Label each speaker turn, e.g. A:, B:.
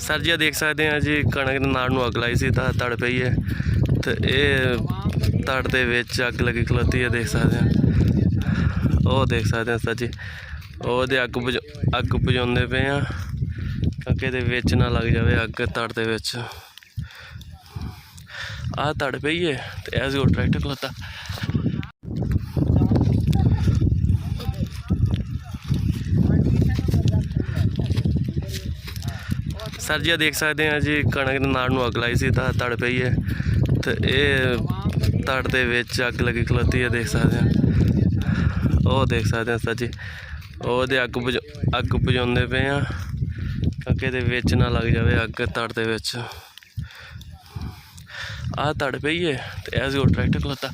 A: Sir जी देख सकते हैं जी कणक के नाड़ नूं अग लाई सी तां तड़ पई है तो ये तड़ दे विच अग लगी खलोती है। देख सकते हैं वो देख सकते हैं सर जी वो अग बुझाउंदे पे हैं तां कि इहदे विच ना लग जाए अग तड़ दे विच। आ तड़ पई है तो ऐसे वो ट्रैक्टर खलोता। सर जी देख सकते हैं जी कणक के नाड़ नूं अग लाई सी तां तड़ पई है तो ये तड़ दे विच अग लगी खलोती है। देख सकते हैं वो देख सकते हैं सर जी वो अग बुझाउंदे पे हैं तां कि इहदे विच ना लग जाए अग तड़ दे विच। आ तड़ पई है तो ऐसे वो ट्रैक्टर खलोता।